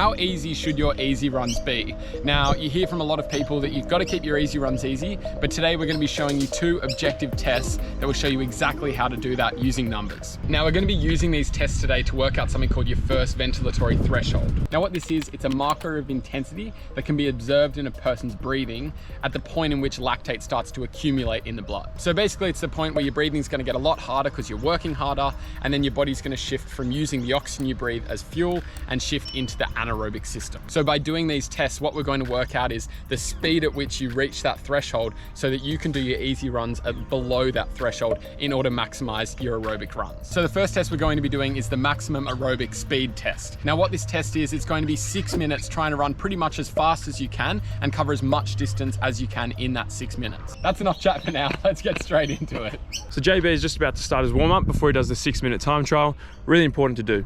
how easy should your easy runs be? Now, you hear from a lot of people that you've got to keep your easy runs easy, but today we're going to be showing you 2 objective tests that will show you exactly how to do that using numbers. Now, we're going to be using these tests today to work out something called your first ventilatory threshold. Now, what this is, it's a marker of intensity that can be observed in a person's breathing at the point in which lactate starts to accumulate in the blood. So basically, it's the point where your breathing is going to get a lot harder because you're working harder, and then your body's going to shift from using the oxygen you breathe as fuel and shift into the anaerobic system. So by doing these tests, what we're going to work out is the speed at which you reach that threshold so that you can do your easy runs at below that threshold in order to maximize your aerobic runs. So the first test we're going to be doing is the maximum aerobic speed test. Now what this test is, it's going to be 6 minutes trying to run pretty much as fast as you can and cover as much distance as you can in that 6 minutes. That's enough chat for now. Let's get straight into it. So JB is just about to start his warm-up before he does the 6-minute time trial. Really important to do.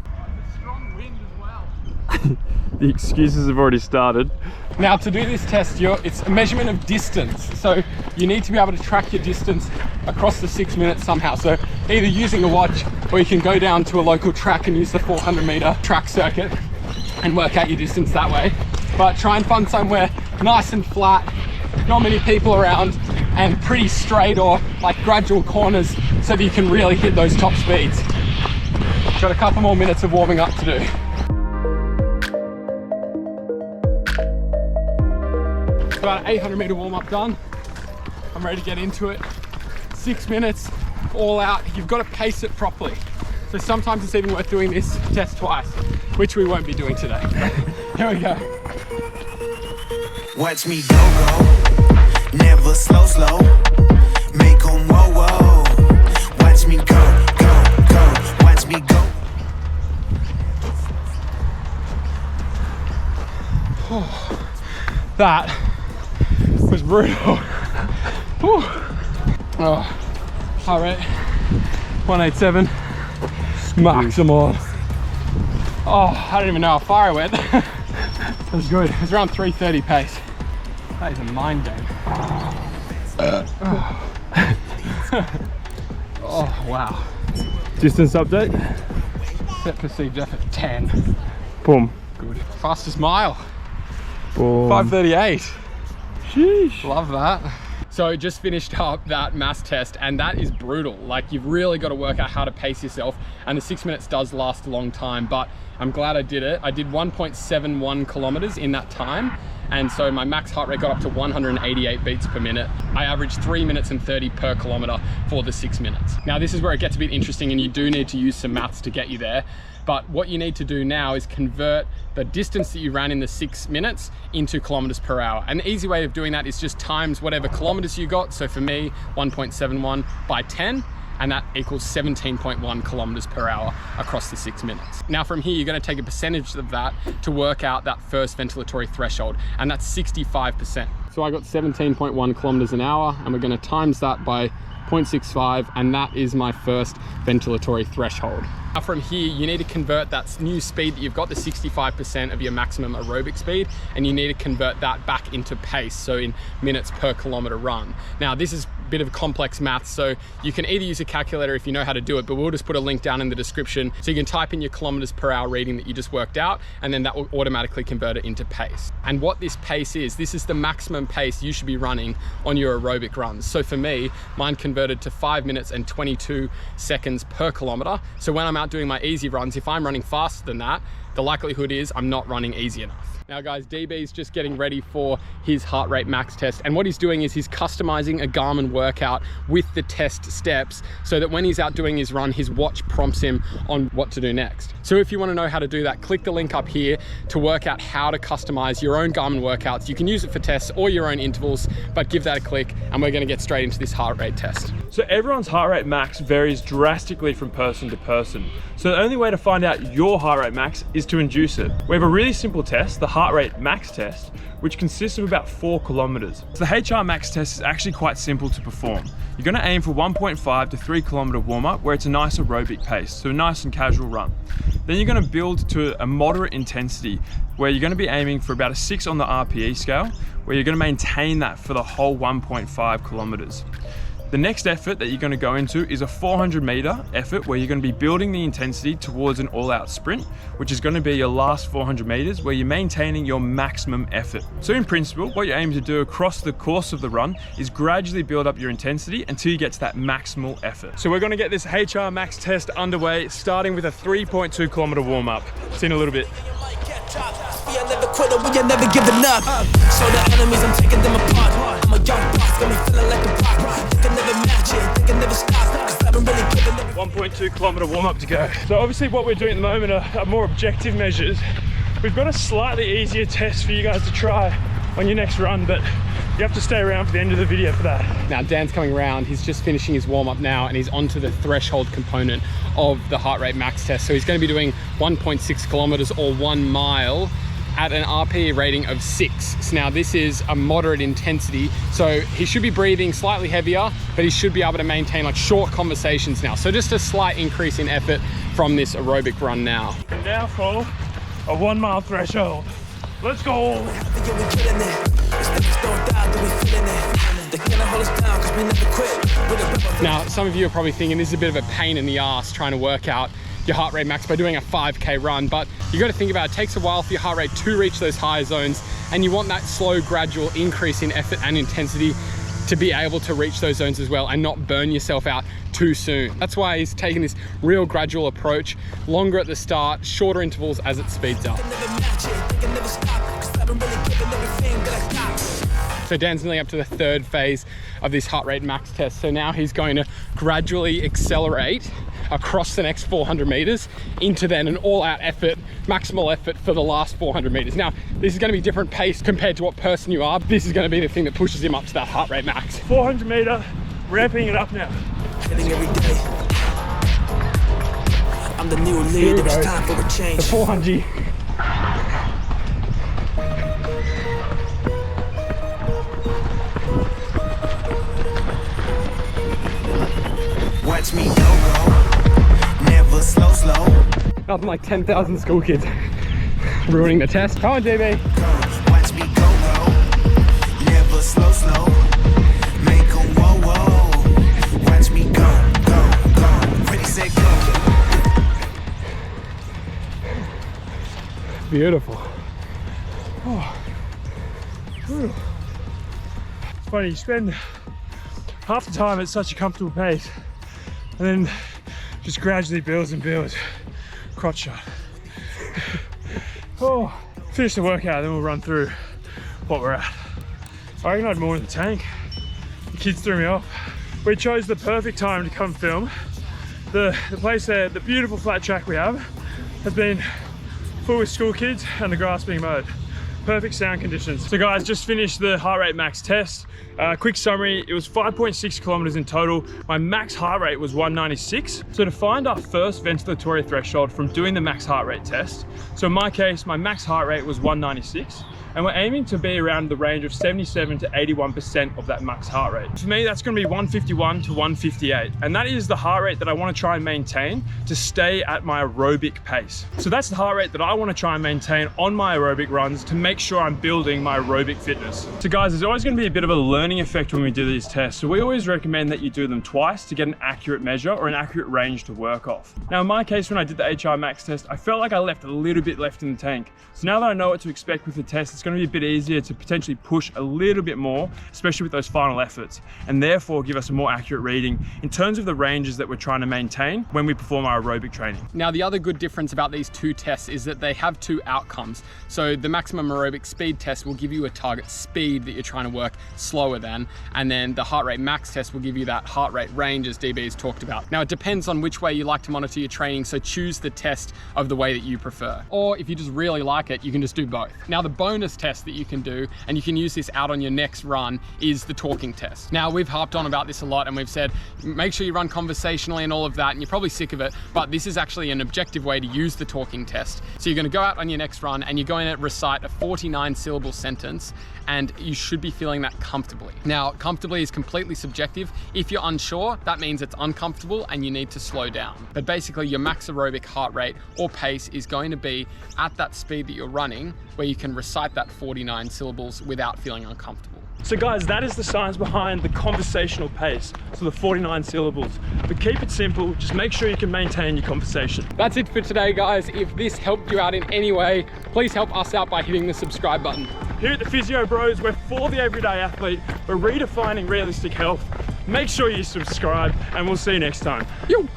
Strong wind as well. The excuses have already started. Now to do this test, it's a measurement of distance. So you need to be able to track your distance across the 6 minutes somehow. So either using a watch, or you can go down to a local track and use the 400-meter track circuit and work out your distance that way. But try and find somewhere nice and flat, not many people around, and pretty straight or like gradual corners so that you can really hit those top speeds. Got a couple more minutes of warming up to do. About an 800-meter warm-up done. I'm ready to get into it. 6 minutes, all out. You've got to pace it properly. So sometimes it's even worth doing this test twice, which we won't be doing today. Here we go. Watch me go, never slow, make 'em whoa. Watch me go, watch me go. That was brutal. Oh, heart rate 187 maximal. Oh, I don't even know how far I went. That was good. It was around 330 pace. That is a mind game. Oh wow. Distance update. Set perceived effort 10. Boom. Good. Fastest mile. Boom. 5:38. Sheesh. Love that. So just finished up that mass test, and that is brutal. Like, you've really got to work out how to pace yourself, and the 6 minutes does last a long time, but I'm glad I did it. I did 1.71 kilometers in that time, and so my max heart rate got up to 188 beats per minute. I averaged 3 minutes and 30 per kilometer for the 6 minutes. Now this is where it gets a bit interesting, and you do need to use some maths to get you there. But what you need to do now is convert the distance that you ran in the 6 minutes into kilometers per hour. And the easy way of doing that is just times whatever kilometers you got. So for me, 1.71 by 10, and that equals 17.1 kilometers per hour across the 6 minutes. Now from here, you're gonna take a percentage of that to work out that first ventilatory threshold, and that's 65%. So I got 17.1 kilometers an hour, and we're gonna times that by 0.65, and that is my first ventilatory threshold. Now from here, you need to convert that new speed that you've got, the 65% of your maximum aerobic speed, and you need to convert that back into pace, so in minutes per kilometer run. Now this is a bit of complex math, so you can either use a calculator if you know how to do it, but we'll just put a link down in the description so you can type in your kilometers per hour reading that you just worked out, and then that will automatically convert it into pace. And what this pace is, this is the maximum pace you should be running on your aerobic runs. So for me, mine converted to 5 minutes and 22 seconds per kilometer. So when I'm out doing my easy runs, if I'm running faster than that, the likelihood is I'm not running easy enough. Now guys, DB's just getting ready for his heart rate max test, and what he's doing is he's customizing a Garmin workout with the test steps so that when he's out doing his run, his watch prompts him on what to do next. So if you want to know how to do that, click the link up here to work out how to customize your own Garmin workouts. You can use it for tests or your own intervals, but give that a click, and we're going to get straight into this heart rate test. So everyone's heart rate max varies drastically from person to person. So the only way to find out your heart rate max is to induce it. We have a really simple test, the heart rate max test, which consists of about 4 kilometers. So the HR max test is actually quite simple to perform. You're gonna aim for 1.5 to 3 kilometer warm up where it's a nice aerobic pace, so a nice and casual run. Then you're gonna build to a moderate intensity where you're gonna be aiming for about a 6 on the RPE scale, where you're gonna maintain that for the whole 1.5 kilometers. The next effort that you're going to go into is a 400-meter effort where you're going to be building the intensity towards an all-out sprint, which is going to be your last 400 meters where you're maintaining your maximum effort. So in principle, what you're aiming to do across the course of the run is gradually build up your intensity until you get to that maximal effort. So we're going to get this HR max test underway, starting with a 3.2 kilometer warm-up. See you in a little bit. Never giving up. So the enemies, I'm taking them apart. I'm a young boss, got me feeling like a rock. They can never match it, they can never stop. 'Cause I've been really giving them 1.2 kilometer warm-up to go. So obviously what we're doing at the moment are more objective measures. We've got a slightly easier test for you guys to try on your next run, but you have to stay around for the end of the video for that. Now Dan's coming around, he's just finishing his warm-up now and he's onto the threshold component of the heart rate max test. So he's going to be doing 1.6 kilometers or 1 mile at an RPE rating of 6. So now this is a moderate intensity, so he should be breathing slightly heavier, but he should be able to maintain like short conversations now. So just a slight increase in effort from this aerobic run now. And now for a 1 mile threshold. Let's go. Now, some of you are probably thinking this is a bit of a pain in the ass trying to work out your heart rate max by doing a 5K run, but you got to think about it takes a while for your heart rate to reach those higher zones, and you want that slow, gradual increase in effort and intensity to be able to reach those zones as well and not burn yourself out too soon. That's why he's taking this real gradual approach, longer at the start, shorter intervals as it speeds up. So Dan's nearly up to the 3rd phase of this heart rate max test. So now he's going to gradually accelerate across the next 400 meters into then an all-out effort, maximal effort for the last 400 meters. Now, this is going to be different pace compared to what person you are. This is going to be the thing that pushes him up to that heart rate max. 400 meter, ramping it up now. every day. I'm the new leader, it's time for a change. The 400. Watch me go, never slow. Nothing like 10,000 school kids ruining the test. Come on, JB. Watch me go, never slow. Make 'em whoa. Watch me go. Ready, set, go. Beautiful. Oh. It's funny, you spend half the time at such a comfortable pace and then just gradually builds and builds. Crotch shot. Oh, finish the workout, then we'll run through what we're at. I reckon I had more in the tank. The kids threw me off. We chose the perfect time to come film. The place there, the beautiful flat track we have, has been full with school kids and the grass being mowed. Perfect sound conditions. So guys, just finished the heart rate max test. Quick summary, it was 5.6 kilometers in total. My max heart rate was 196. So to find our first ventilatory threshold from doing the max heart rate test, so in my case, my max heart rate was 196. And we're aiming to be around the range of 77 to 81% of that max heart rate. For me, that's gonna be 151 to 158. And that is the heart rate that I wanna try and maintain to stay at my aerobic pace. So that's the heart rate that I wanna try and maintain on my aerobic runs to make sure I'm building my aerobic fitness. So guys, there's always gonna be a bit of a learning effect when we do these tests. So we always recommend that you do them twice to get an accurate measure or an accurate range to work off. Now in my case, when I did the HR max test, I felt like I left a little bit left in the tank. So now that I know what to expect with the test, it's going to be a bit easier to potentially push a little bit more, especially with those final efforts, and therefore give us a more accurate reading in terms of the ranges that we're trying to maintain when we perform our aerobic training. Now, the other good difference about these two tests is that they have two outcomes. So the maximum aerobic speed test will give you a target speed that you're trying to work slower than, and then the heart rate max test will give you that heart rate range as DB has talked about. Now, it depends on which way you like to monitor your training, so choose the test of the way that you prefer. Or if you just really like it, you can just do both. Now, the bonus test that you can do, and you can use this out on your next run, is the talking test. Now, we've harped on about this a lot, and we've said, make sure you run conversationally and all of that, and you're probably sick of it, but this is actually an objective way to use the talking test. So you're gonna go out on your next run, and you're going to recite a 49-syllable sentence, and you should be feeling that comfortably. Now, comfortably is completely subjective. If you're unsure, that means it's uncomfortable and you need to slow down. But basically, your max aerobic heart rate or pace is going to be at that speed that you're running, where you can recite that 49 syllables without feeling uncomfortable. So guys, that is the science behind the conversational pace, so the 49 syllables. But keep it simple, just make sure you can maintain your conversation. That's it for today, guys. If this helped you out in any way, please help us out by hitting the subscribe button. Here at the Physio Bros, we're for the everyday athlete. We're redefining realistic health. Make sure you subscribe, and we'll see you next time. Yo!